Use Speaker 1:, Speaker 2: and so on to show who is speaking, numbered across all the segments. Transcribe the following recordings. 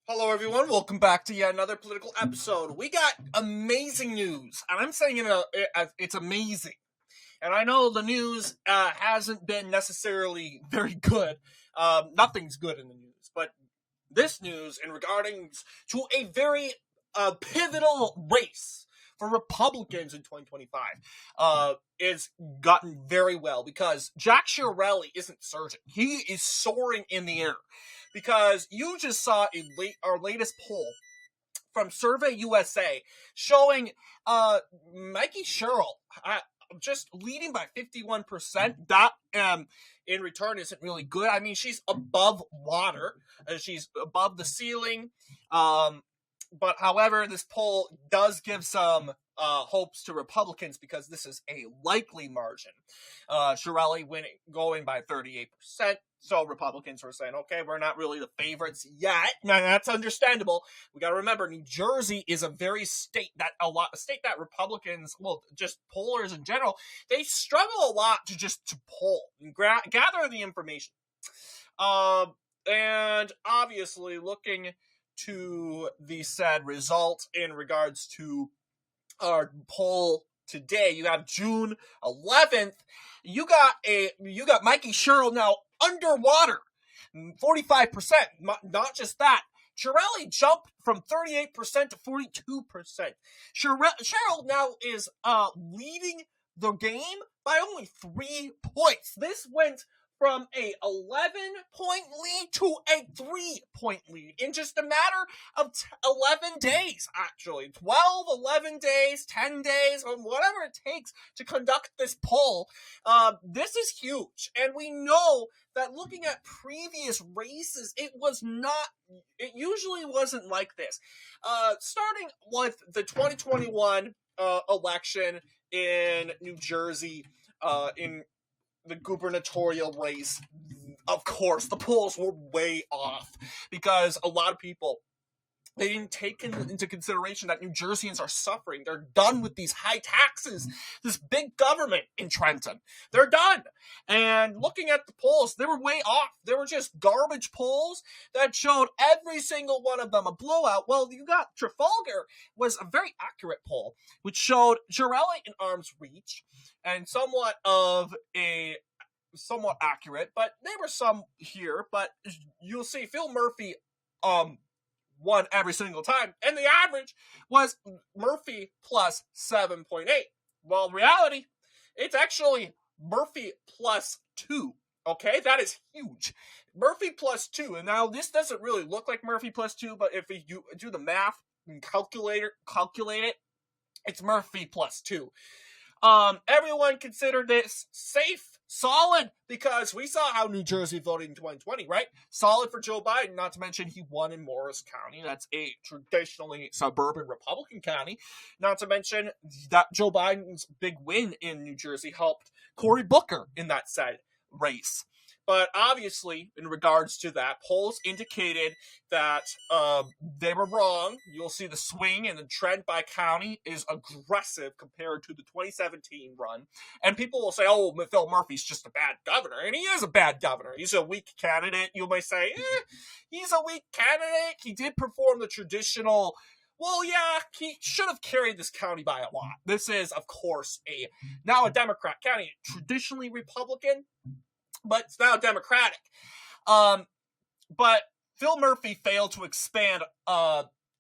Speaker 1: Hello, everyone. Welcome back to yet another political episode. We got amazing news, and I'm saying it's amazing. And I know the news hasn't been necessarily very good. Nothing's good in the news, but this news in regarding to a very pivotal race for Republicans in 2025 is gotten very well because Jack Chiarelli isn't surging. He is soaring in the air because you just saw our latest poll from Survey USA showing Mikey Sherrill just leading by 51%. That in return isn't really good. I mean, she's above water. She's above the ceiling. But however, this poll does give some hopes to Republicans because this is a likely margin. Chiarelli going by 38%. So Republicans were saying, okay, we're not really the favorites yet. Now, that's understandable. We got to remember, New Jersey is a state that Republicans, well, just pollers in general, they struggle a lot to poll and gather the information. And obviously, looking to the said result in regards to our poll today, you have June 11th. You got Mikey Sherrill now underwater, 45%. Not just that, Chiarelli jumped from 38% to 42%. Sherrill now is leading the game by only 3 points. This went from a 11-point lead to a 3-point lead in just a matter of 11 days, actually. 12, 11 days, 10 days, or whatever it takes to conduct this poll. This is huge. And we know that looking at previous races, it usually wasn't like this. Starting with the 2021 election in New Jersey, in the gubernatorial race, of course, the polls were way off because a lot of people, they didn't take into consideration that New Jerseyans are suffering. They're done with these high taxes, this big government in Trenton. They're done. And looking at the polls, they were way off. They were just garbage polls that showed every single one of them a blowout. Well, you got Trafalgar was a very accurate poll, which showed Chiarelli in arm's reach and somewhat accurate, but there were some here. But you'll see Phil Murphy won every single time, and the average was Murphy plus 7.8. Well, in reality, it's actually Murphy plus 2. Okay, that is huge. Murphy plus 2, and now this doesn't really look like Murphy plus 2, but if you do the math and calculate it, it's Murphy plus 2. Everyone considered this safe, solid, because we saw how New Jersey voted in 2020, right? Solid for Joe Biden, not to mention he won in Morris County. That's a traditionally suburban Republican county. Not to mention that Joe Biden's big win in New Jersey helped Cory Booker in that said race. But obviously, in regards to that, polls indicated that they were wrong. You'll see the swing and the trend by county is aggressive compared to the 2017 run. And people will say, oh, Phil Murphy's just a bad governor. And he is a bad governor. He's a weak candidate. You may say, he's a weak candidate. He did perform the traditional, well, yeah, he should have carried this county by a lot. This is, of course, now a Democrat county, traditionally Republican, but it's now Democratic. But Phil Murphy failed to expand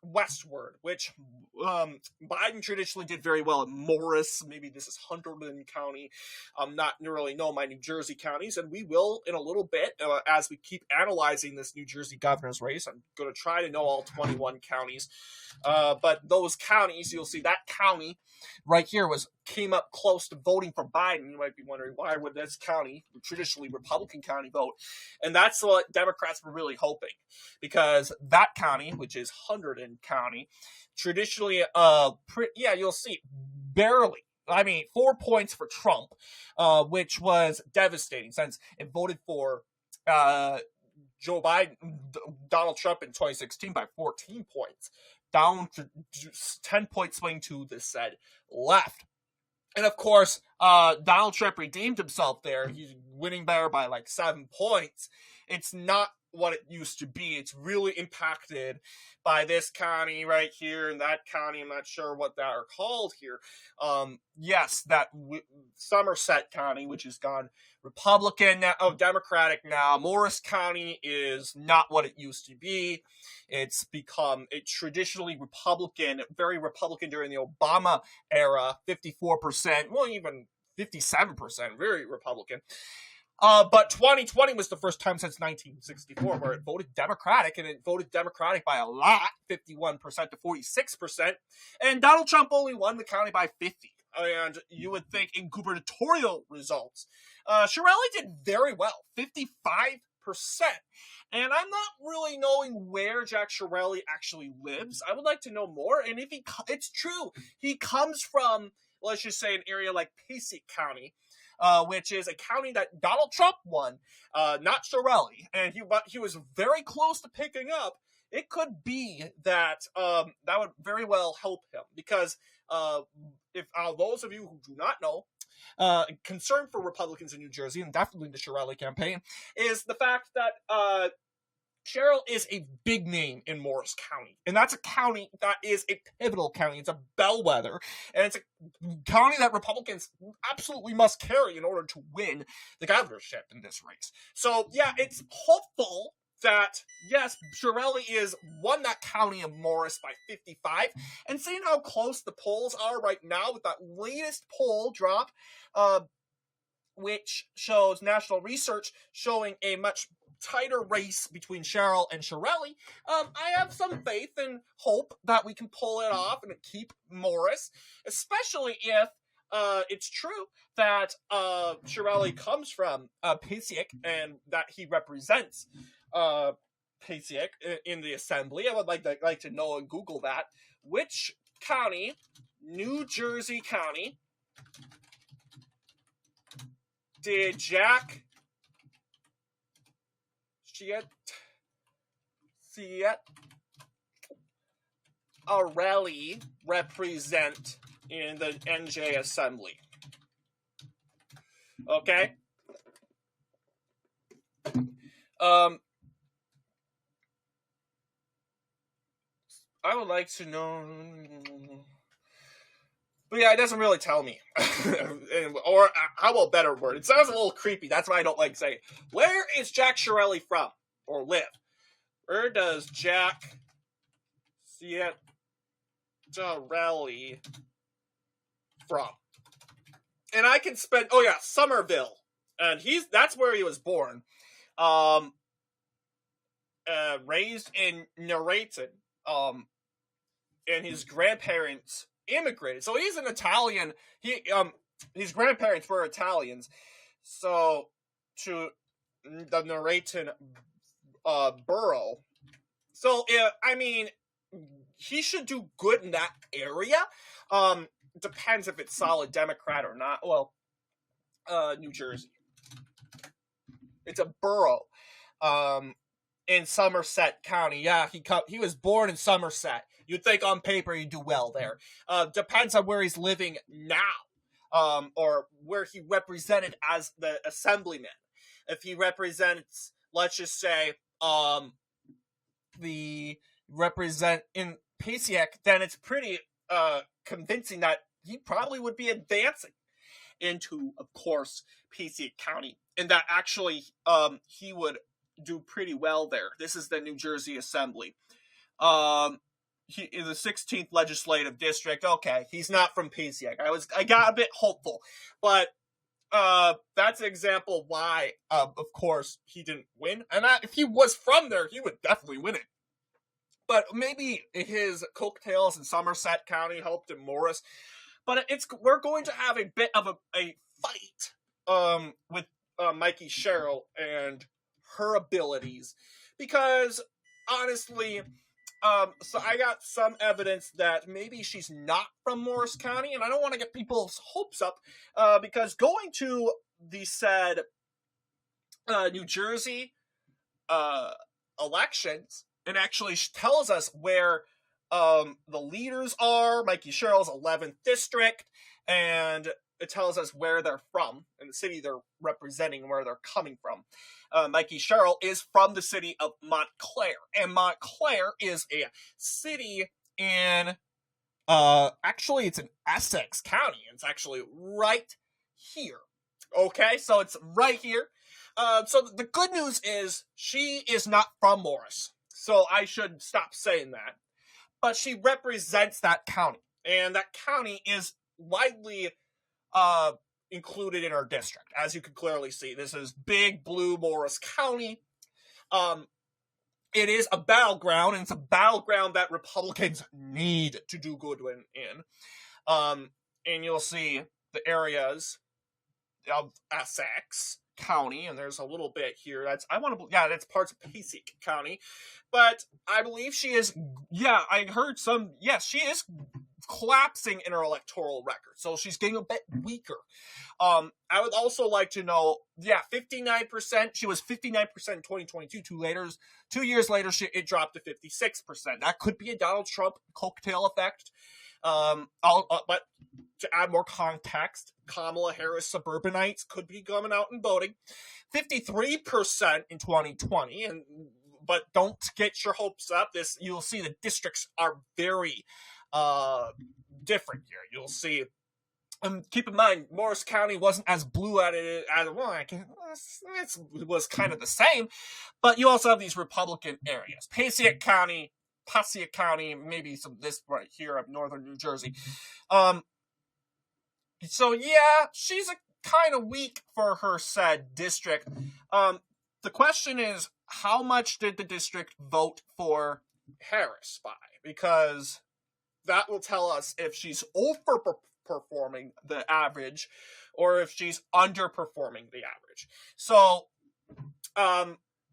Speaker 1: westward, which Biden traditionally did very well in Morris. Maybe this is Hunterdon County. Not really know my New Jersey counties, and we will in a little bit as we keep analyzing this New Jersey governor's race. I'm going to try to know all 21 counties. But those counties, you'll see that county right here came up close to voting for Biden. You might be wondering, why would this county, traditionally Republican county, vote? And that's what Democrats were really hoping, because that county, which is Hunterdon County, traditionally, you'll see, barely. I mean, 4 points for Trump, which was devastating since it voted for Joe Biden, Donald Trump in 2016 by 14 points. Down to 10-point swing to the said left. And of course, Donald Trump redeemed himself there. He's winning there by like 7 points. It's not what it used to be. It's really impacted by this county right here and that county. I'm not sure what that are called here. Yes, that Somerset County, which has gone Republican now, Democratic now. Morris County is not what it used to be. It's become a traditionally Republican, very Republican during the Obama era, 54%, well, even 57%, very Republican. But 2020 was the first time since 1964 where it voted Democratic, and it voted Democratic by a lot, 51% to 46%, and Donald Trump only won the county by 50. And you would think in gubernatorial results, Chiarelli did very well, 55%. And I'm not really knowing where Jack Chiarelli actually lives. I would like to know more. And if it's true, he comes from, let's just say, an area like Passaic County, which is a county that Donald Trump won, not Chiarelli, and he was very close to picking up. It could be that that would very well help him, because if those of you who do not know, concern for Republicans in New Jersey, and definitely the Chiarelli campaign, is the fact that Cheryl is a big name in Morris County, and that's a county that is a pivotal county. It's a bellwether, and it's a county that Republicans absolutely must carry in order to win the governorship in this race. So, yeah, it's hopeful that, yes, Chiarelli is won that county of Morris by 55, and seeing how close the polls are right now with that latest poll drop, which shows national research showing a much tighter race between Cheryl and Chiarelli, I have some faith and hope that we can pull it off and keep Morris, especially if it's true that Chiarelli comes from Passaic and that he represents Passaic in the assembly. I would like to know and Google that. Which county, New Jersey County, did Jack CIATTARELLI represent in the NJ Assembly? Okay. I would like to know, but yeah, it doesn't really tell me. Or how about a better word? It sounds a little creepy. That's why I don't like saying. Where is Jack Chiarelli from or live? Where does Jack CIATTARELLI from? And I can spend. Oh yeah, Somerville, and that's where he was born. Raised in Narratan. And his grandparents immigrated, so he's an Italian. His grandparents were Italians, so to the Narratan borough. So I mean, he should do good in that area. Depends if it's solid Democrat or not. Well, New Jersey, it's a borough. In Somerset County, yeah, he was born in Somerset. You'd think on paper he'd do well there. Depends on where he's living now, or where he represented as the assemblyman. If he represents, let's just say, represent in Passaic, then it's pretty convincing that he probably would be advancing into, of course, Passaic County, and that actually he would do pretty well there. This is the New Jersey Assembly. He in the 16th legislative district. Okay, he's not from Passaic. I got a bit hopeful, but that's an example why, of course, he didn't win. And if he was from there, he would definitely win it. But maybe his coattails in Somerset County helped in Morris. But we're going to have a bit of a fight with Mikey Cheryl and her abilities, because honestly, so I got some evidence that maybe she's not from Morris County, and I don't want to get people's hopes up, because going to the said New Jersey elections, it actually tells us where the leaders are. Mikey Cheryl's 11th district, and it tells us where they're from and the city they're representing and where they're coming from. Mikey Sherrill, is from the city of Montclair. And Montclair is a city in, actually, it's in Essex County. It's actually right here. Okay, so it's right here. So the good news is she is not from Morris. So I should stop saying that. But she represents that county. And that county is widely included in our district. As you can clearly see, this is big blue Morris County. It is a battleground, and it's a battleground that Republicans need to do good in. And you'll see the areas of Essex County, and there's a little bit here. That's parts of Passaic County. But I believe she is, I heard she is collapsing in her electoral record. So she's getting a bit weaker. I would also like to know, 59%. She was 59% in 2022. 2 years later, it dropped to 56%. That could be a Donald Trump cocktail effect. But to add more context, Kamala Harris suburbanites could be coming out and voting. 53% in 2020, but don't get your hopes up. You'll see the districts are very different here. You'll see. Keep in mind, Morris County wasn't as blue at it as it was kind of the same, but you also have these Republican areas. Passaic County, maybe some this right here of northern New Jersey. So she's a kind of weak for her said district. The question is, how much did the district vote for Harris by? Because that will tell us if she's overperforming the average or if she's underperforming the average. So,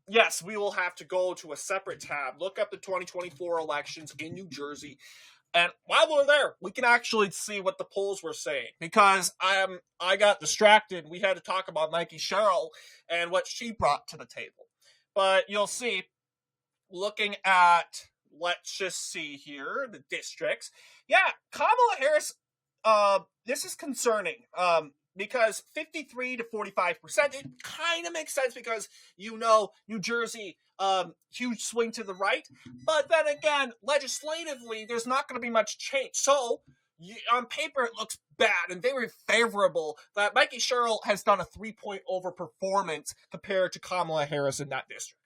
Speaker 1: yes, we will have to go to a separate tab, look up the 2024 elections in New Jersey, and while we're there, we can actually see what the polls were saying. Because I got distracted. We had to talk about Mikey Sherrill and what she brought to the table. But you'll see, looking at, let's just see here, the districts. Kamala Harris, this is concerning. Because 53 to 45%, it kind of makes sense because, New Jersey, huge swing to the right. But then again, legislatively, there's not going to be much change. So, on paper, it looks bad and very favorable that Mikey Sherrill has done a 3-point overperformance compared to Kamala Harris in that district.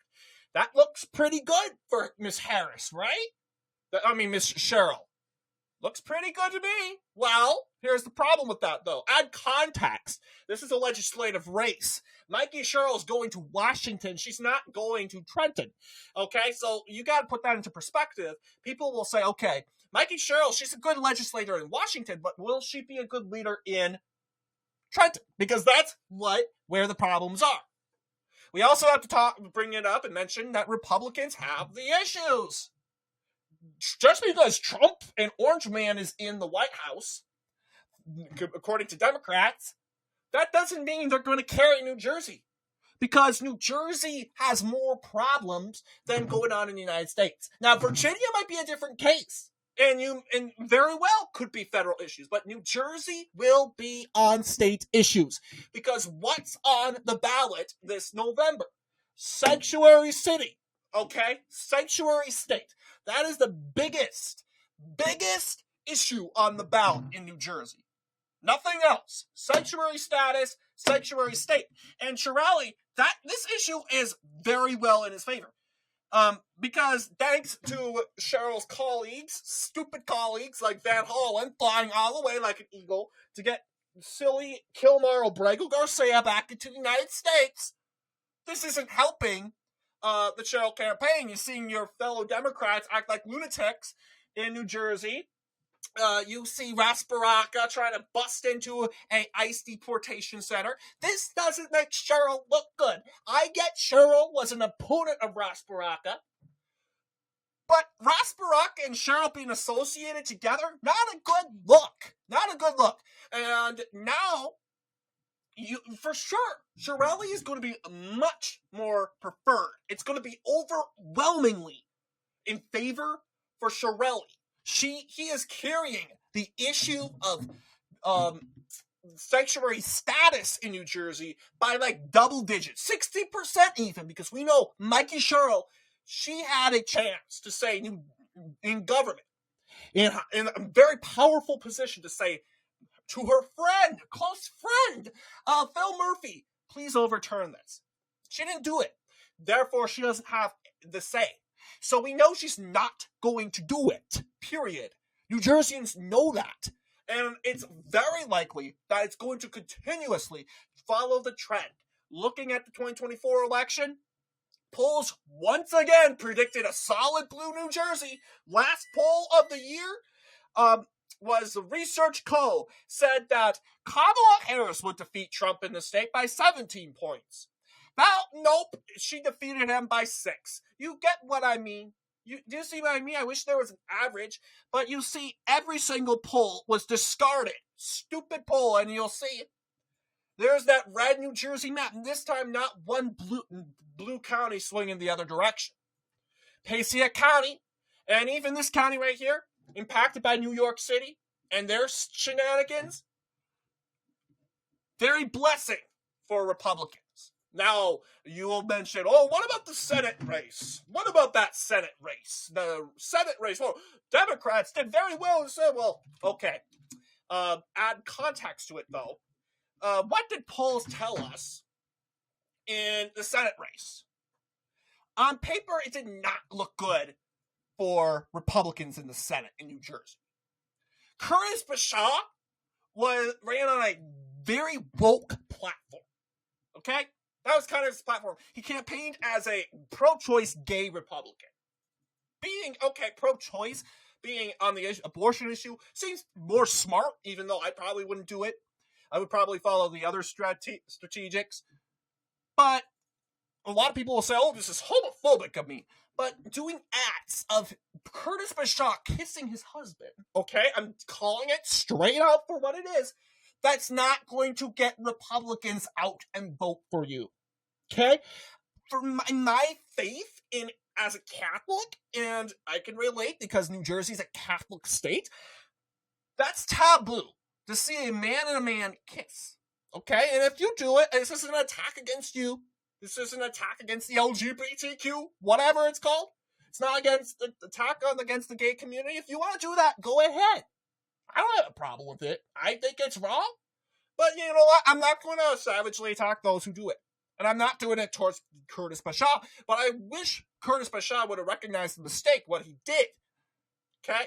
Speaker 1: That looks pretty good for Miss Harris, right? Miss Sherrill. Looks pretty good to me. Well, here's the problem with that, though. Add context. This is a legislative race. Mikey Sherrill is going to Washington. She's not going to Trenton. Okay, so you got to put that into perspective. People will say, okay, Mikey Sherrill, she's a good legislator in Washington, but will she be a good leader in Trenton? Because that's where the problems are. We also have to bring it up and mention that Republicans have the issues. Just because Trump and Orange Man is in the White House, according to Democrats, that doesn't mean they're going to carry New Jersey. Because New Jersey has more problems than going on in the United States. Now, Virginia might be a different case. And very well could be federal issues. But New Jersey will be on state issues. Because what's on the ballot this November? Sanctuary City. Okay? Sanctuary State. That is the biggest issue on the ballot in New Jersey. Nothing else. Sanctuary status, sanctuary state. And Chiarelli, this issue is very well in his favor. Because thanks to Cheryl's colleagues, stupid colleagues like Van Hollen, flying all the way like an eagle to get silly Kilmar Obrego Garcia back into the United States, this isn't helping the Cheryl campaign. You're seeing your fellow Democrats act like lunatics in New Jersey. You see Rasparaka trying to bust into a ICE deportation center. This doesn't make Cheryl look good. I get Cheryl was an opponent of Rasparaka, but Rasparaka and Cheryl being associated together, not a good look. Not a good look. And now, for sure, Chiarelli is going to be much more preferred. It's going to be overwhelmingly in favor for Chiarelli. He is carrying the issue of sanctuary status in New Jersey by like double digits, 60% even, because we know Mikey Sherrill, she had a chance to say in government, in a very powerful position to say to her friend, close friend, Phil Murphy, please overturn this. She didn't do it. Therefore, she doesn't have the say. So we know she's not going to do it, period. New Jerseyans know that. And it's very likely that it's going to continuously follow the trend. Looking at the 2024 election, polls once again predicted a solid blue New Jersey. Last poll of the year was the Research Co. said that Kamala Harris would defeat Trump in the state by 17 points. Well, nope, she defeated him by 6. You get what I mean? Do you see what I mean? I wish there was an average, but you see every single poll was discarded. Stupid poll, and you'll see there's that red New Jersey map, and this time not one blue county swinging the other direction. Passaic County, and even this county right here, impacted by New York City and their shenanigans, very blessing for Republicans. Now, you will mention, oh, what about the Senate race? What about that Senate race? The Senate race, well, Democrats did very well and said, well, okay. Add context to it, though. What did polls tell us in the Senate race? On paper, it did not look good for Republicans in the Senate in New Jersey. Curtis Bashaw ran on a very woke platform. Okay? That was kind of his platform. He campaigned as a pro-choice gay Republican. Being, okay, pro-choice, being on the abortion issue, seems more smart, even though I probably wouldn't do it. I would probably follow the other strategics. But a lot of people will say, oh, this is homophobic of me. But doing acts of Curtis Bashaw kissing his husband, okay, I'm calling it straight out for what it is, that's not going to get Republicans out and vote for you. Okay? For my faith in as a Catholic, and I can relate because New Jersey's a Catholic state, that's taboo to see a man and a man kiss. Okay? And if you do it, this isn't an attack against you. This isn't an attack against the LGBTQ, whatever it's called. It's not against the attack against the gay community. If you want to do that, go ahead. I don't have a problem with it. I think it's wrong. But you know what? I'm not going to savagely attack those who do it. And I'm not doing it towards Curtis Bashaw. But I wish Curtis Bashaw would have recognized the mistake, what he did. Okay?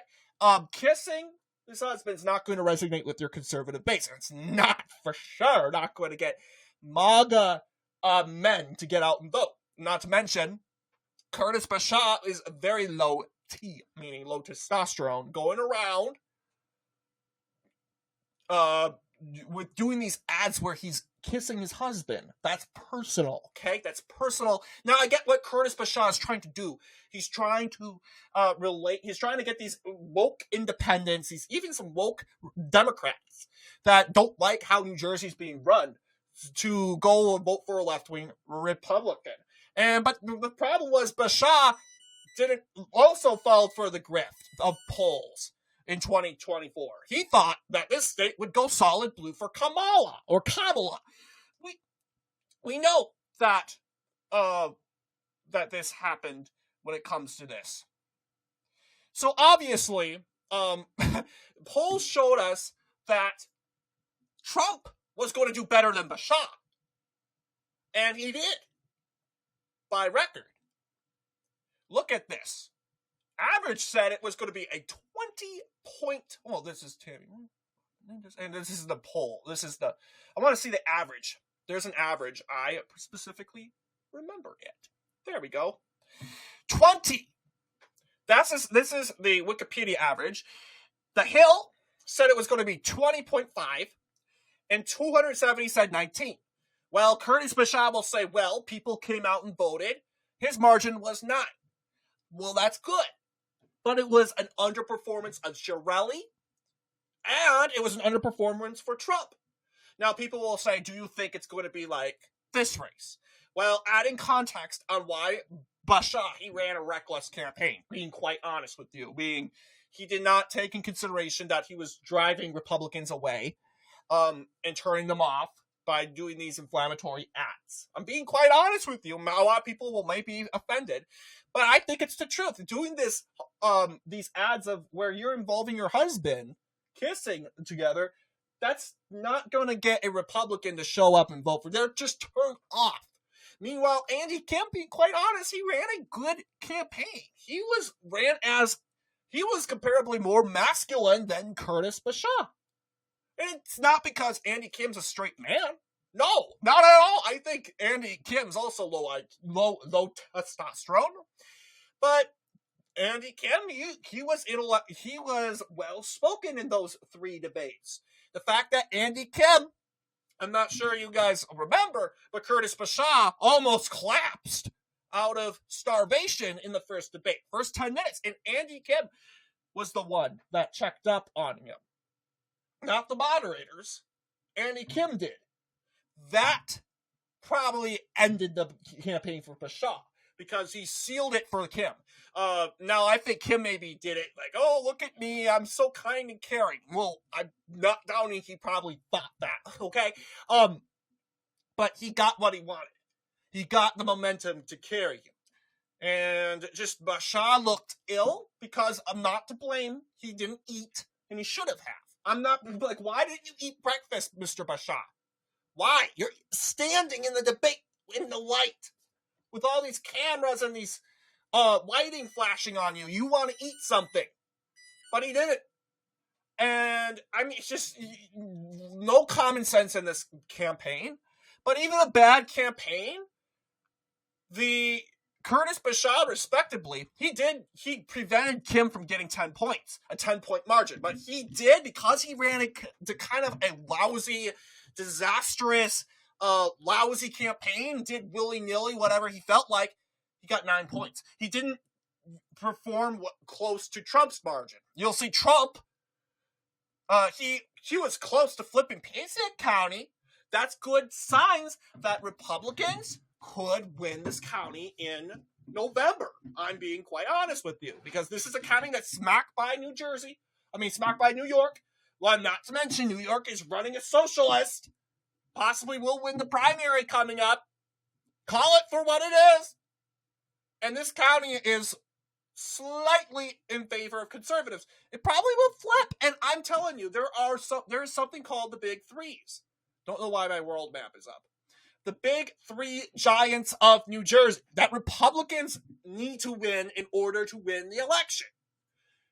Speaker 1: Kissing his husband's not going to resonate with your conservative base. And it's not, for sure, not going to get MAGA men to get out and vote. Not to mention, Curtis Bashaw is very low T, meaning low testosterone, going around with doing these ads where he's kissing his husband. That's personal, okay? That's personal. Now, I get what Curtis Bashaw is trying to do. He's trying to relate. He's trying to get these woke independents, these even some woke Democrats that don't like how New Jersey's being run to go and vote for a left-wing Republican. But the problem was Bashaw didn't also fall for the grift of polls in 2024. He thought that this state would go solid blue for Kamala. We know that that this happened when it comes to this. So obviously, polls showed us that Trump was going to do better than Bashaw. And he did. By record. Look at this. Average said it was going to be a 20-point... Oh, this is Tammy. And this is the poll. I want to see the average. There's an average. I specifically remember it. There we go. 20. This is the Wikipedia average. The Hill said it was going to be 20.5. And 270 said 19. Well, Curtis Bashaw will say, well, people came out and voted. His margin was 9. Well, that's good. But it was an underperformance of Chiarelli, and it was an underperformance for Trump. Now, people will say, do you think it's going to be like this race? Well, adding context on why Bashaw, he ran a reckless campaign, being quite honest with you, he did not take in consideration that he was driving Republicans away. and turning them off by doing these inflammatory ads. I'm being quite honest with you. A lot of people might be offended, but I think it's the truth. Doing this, these ads of where you're involving your husband kissing together, that's not going to get a Republican to show up and vote for. They're just turned off. Meanwhile, Andy Kim, being quite honest, he ran a good campaign. He was comparably more masculine than Curtis Bashaw. And it's not because Andy Kim's a straight man. No, not at all. I think Andy Kim's also low testosterone. But Andy Kim, he was well spoken in those 3 debates. The fact that Andy Kim, I'm not sure you guys remember, but Curtis Bashaw almost collapsed out of starvation in the first debate, first 10 minutes, and Andy Kim was the one that checked up on him. Not the moderators. Andy Kim did. That probably ended the campaign for Bashaw because he sealed it for Kim. Now, I think Kim maybe did it like, oh, look at me, I'm so kind and caring. Well, I'm not doubting he probably thought that, okay? But he got what he wanted. He got the momentum to carry him. And just Bashaw looked ill because I'm not to blame. He didn't eat, and he should have. I'm not, like, why didn't you eat breakfast, Mr. Bashaw? Why? You're standing in the debate in the light with all these cameras and these lighting flashing on you. You want to eat something. But he didn't. And, I mean, it's just no common sense in this campaign. But even a bad campaign, the Curtis Bashaw, respectively, he prevented Kim from getting 10 points, a 10-point margin. But he did, because he ran to kind of a lousy, disastrous, lousy campaign, did willy-nilly whatever he felt like, he got 9 points. He didn't perform close to Trump's margin. You'll see Trump, he was close to flipping Passaic County. That's good signs that Republicans could win this county in November. I'm being quite honest with you, because this is a county that's smack by New York. Well, not to mention New York is running a socialist. Possibly will win the primary coming up. Call it for what it is. And this county is slightly in favor of conservatives. It probably will flip, and I'm telling you, there's something called the Big Threes. Don't know why my world map is up. The big 3 giants of New Jersey that Republicans need to win in order to win the election.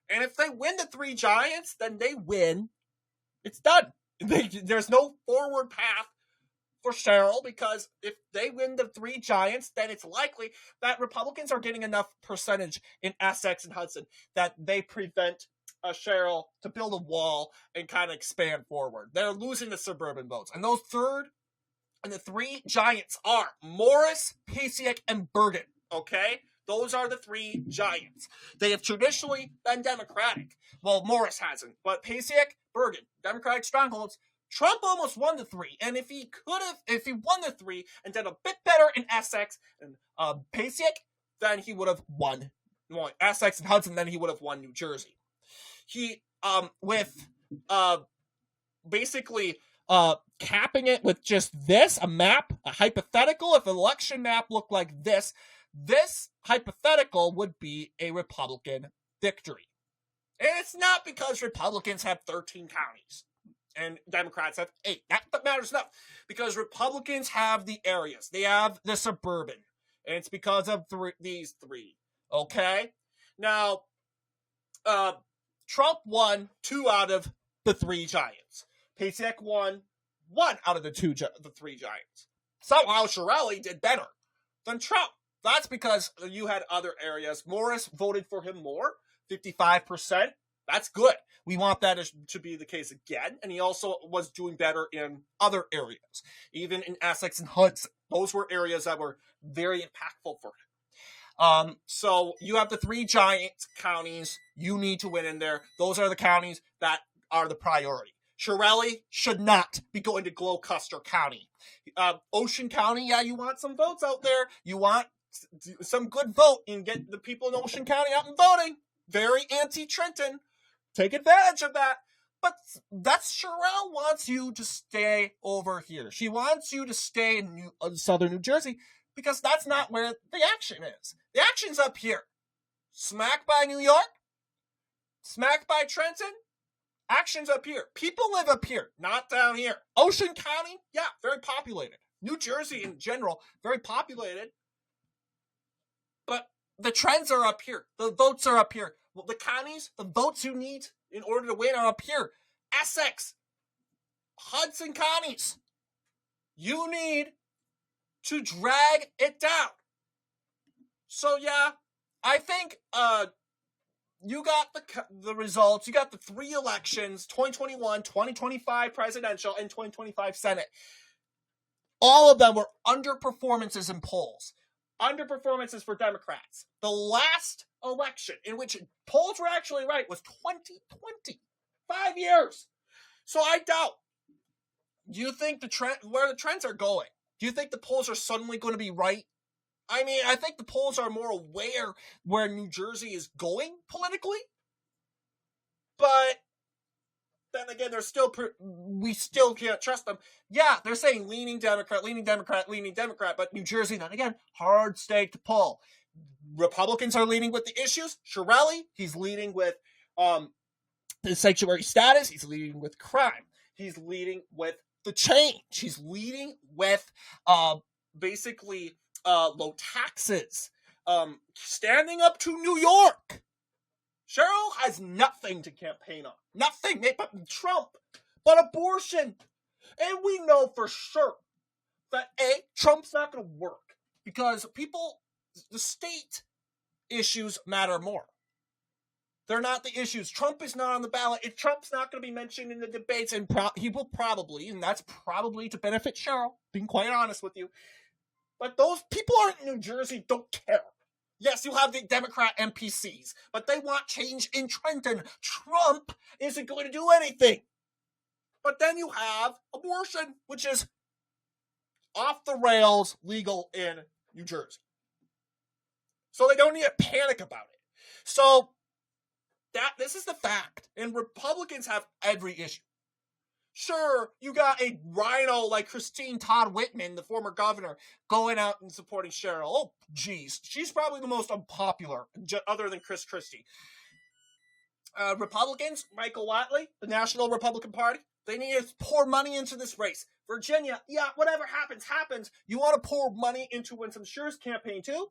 Speaker 1: And if they win the 3 giants, then they win. It's done. There's no forward path for Cheryl, because if they win the 3 giants, then it's likely that Republicans are getting enough percentage in Essex and Hudson that they prevent Cheryl to build a wall and kind of expand forward. They're losing the suburban votes. And those the 3 giants are Morris, Passaic, and Bergen. Okay? Those are the 3 giants. They have traditionally been Democratic. Well, Morris hasn't. But Passaic, Bergen, Democratic strongholds. Trump almost won the 3. And if he won the 3 and did a bit better in Essex and Passaic, then he would have won Essex and Hudson, then he would have won New Jersey. He, basically capping it with just this, a map, a hypothetical. If an election map looked like this hypothetical would be a Republican victory. And it's not because Republicans have 13 counties and Democrats have 8. That matters enough. Because Republicans have the areas. They have the suburban. And it's because of these 3. Okay? Now, Trump won 2 out of the 3 giants. Passaic won 1 out of the 3 giants. Somehow Chiarelli did better than Trump. That's because you had other areas. Morris voted for him more, 55%. That's good. We want that to be the case again. And he also was doing better in other areas, even in Essex and Hudson. Those were areas that were very impactful for him. So you have the 3 giant counties you need to win in there. Those are the counties that are the priority. Chiarelli should not be going to Gloucester County. Ocean County, yeah, you want some votes out there. You want some good vote and get the people in Ocean County out and voting. Very anti-Trenton. Take advantage of that. But that's Sherelle wants you to stay over here. She wants you to stay in southern New Jersey because that's not where the action is. The action's up here. Smack by New York, smack by Trenton, action's up here. People live up here, not down here. Ocean County, yeah, very populated. New Jersey in general, very populated. But the trends are up here. The votes are up here. Well, the counties, the votes you need in order to win are up here. Essex, Hudson counties. You need to drag it down. So yeah, I think you got the results. You got the 3 elections, 2021, 2025 presidential, and 2025 Senate. All of them were underperformances in polls. Underperformances for Democrats. The last election in which polls were actually right was 2020. 5 years. So I doubt. Do you think where the trends are going? Do you think the polls are suddenly going to be right? I mean, I think the polls are more aware where New Jersey is going politically. But then again, we still can't trust them. Yeah, they're saying leaning Democrat, but New Jersey, then again, hard state to pull. Republicans are leading with the issues. Chiarelli, he's leading with the sanctuary status. He's leading with crime. He's leading with the change. He's leading with basically low taxes. Standing up to New York. Cheryl has nothing to campaign on. Nothing. But Trump. But abortion. And we know for sure that Trump's not going to work. Because the state issues matter more. They're not the issues. Trump is not on the ballot. If Trump's not going to be mentioned in the debates, and he will probably, and that's probably to benefit Cheryl, being quite honest with you. But those people aren't in New Jersey, don't care. Yes, you have the Democrat NPCs, but they want change in Trenton. Trump isn't going to do anything. But then you have abortion, which is off the rails legal in New Jersey. So they don't need to panic about it. So this is the fact. And Republicans have every issue. Sure, you got a rhino like Christine Todd Whitman, the former governor, going out and supporting Cheryl. Oh, geez. She's probably the most unpopular, other than Chris Christie. Republicans, Michael Whatley, the National Republican Party, they need to pour money into this race. Virginia, yeah, whatever happens. You want to pour money into Winston Schuer's campaign too?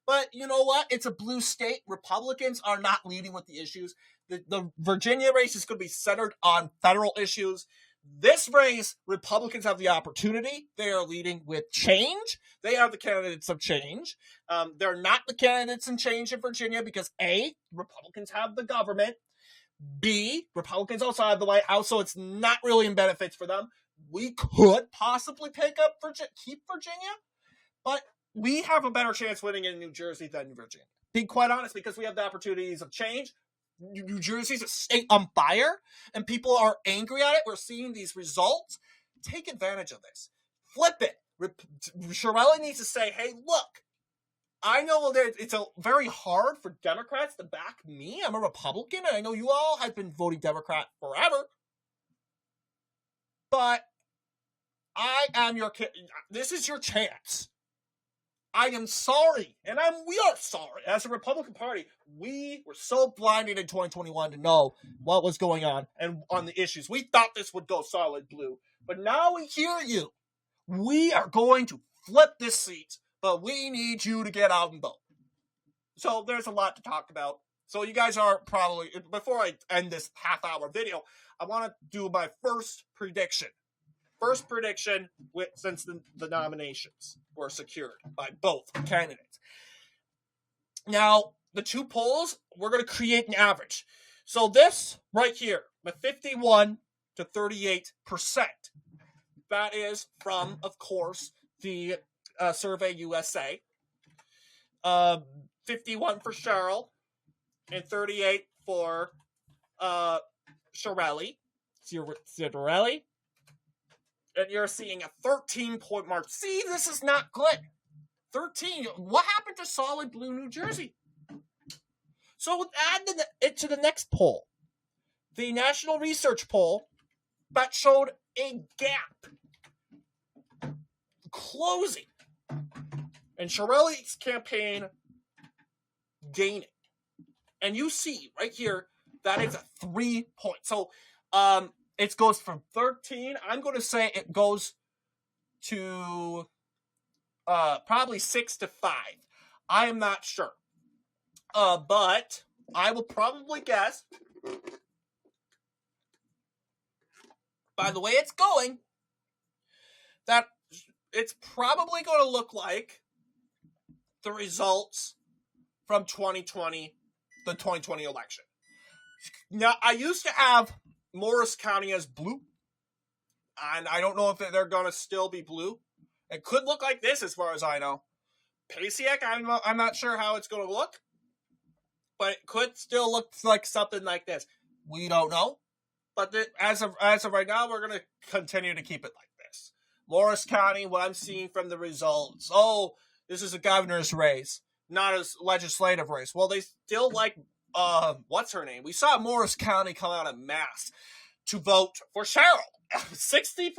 Speaker 1: But you know what? It's a blue state. Republicans are not leading with the issues. The Virginia race is going to be centered on federal issues. This race, Republicans have the opportunity. They are leading with change. They are the candidates of change. They're not the candidates in change in Virginia because A, Republicans have the government. B, Republicans also have the White House, so it's not really in benefits for them. We could possibly keep Virginia, but we have a better chance winning in New Jersey than in Virginia. Being quite honest, because we have the opportunities of change. New Jersey's a state on fire, and people are angry at it. We're seeing these results. Take advantage of this. Flip it. Chiarelli needs to say, hey, look, I know that it's very hard for Democrats to back me. I'm a Republican, and I know you all have been voting Democrat forever. But I am this is your chance. I am sorry, and we are sorry. As a Republican Party, we were so blinded in 2021 to know what was going on and on the issues. We thought this would go solid blue, but now we hear you. We are going to flip this seat, but we need you to get out and vote. So there's a lot to talk about. So you guys are probably, before I end this half-hour video, I want to do my first prediction. First prediction since the nominations were secured by both candidates. Now, the two polls, we're going to create an average. So this right here, the 51 to 38%, that is from, of course, the Survey USA. 51 for Cheryl and 38 for Chiarelli. And you're seeing a 13-point mark. See, this is not good. 13. What happened to solid blue New Jersey? So add it to the next poll. the national research poll that showed a gap closing and Chiarelli's campaign gaining. And you see right here that it's a 3 point. So it goes from 13. I'm going to say it goes to probably 6 to 5. I am not sure. But I will probably guess, by the way it's going, that it's probably going to look like the results from 2020, the 2020 election. Now, I used to have Morris County as blue, and I don't know if they're going to still be blue. It could look like this, as far as I know. Pasiek, I'm not sure how it's going to look, but it could still look like something like this. We don't know, but as of right now, we're going to continue to keep it like this. Morris County, what I'm seeing from the results, this is a governor's race, not a legislative race. Well, they still like, what's her name? We saw Morris County come out en masse to vote for Cheryl. 60%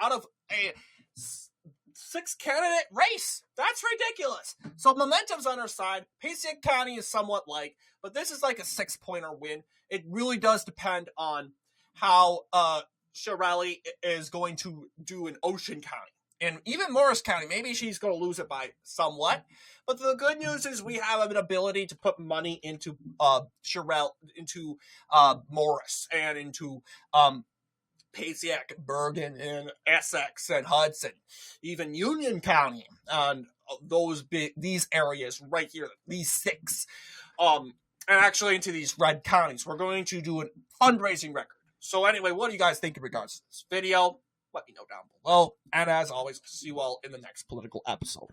Speaker 1: out of a 6-candidate race. That's ridiculous. So momentum's on our side. Pasiek County is somewhat like, but this is like a 6-pointer win. It really does depend on how Chiarelli is going to do in Ocean County. And even Morris County, maybe she's going to lose it by somewhat. But the good news is we have an ability to put money into into Morris, and into Pasiek, Bergen, and Essex, and Hudson, even Union County, and these areas right here, these 6, and actually into these red counties. We're going to do a fundraising record. So anyway, what do you guys think in regards to this video? Let me know down below. And as always, see you all in the next political episode.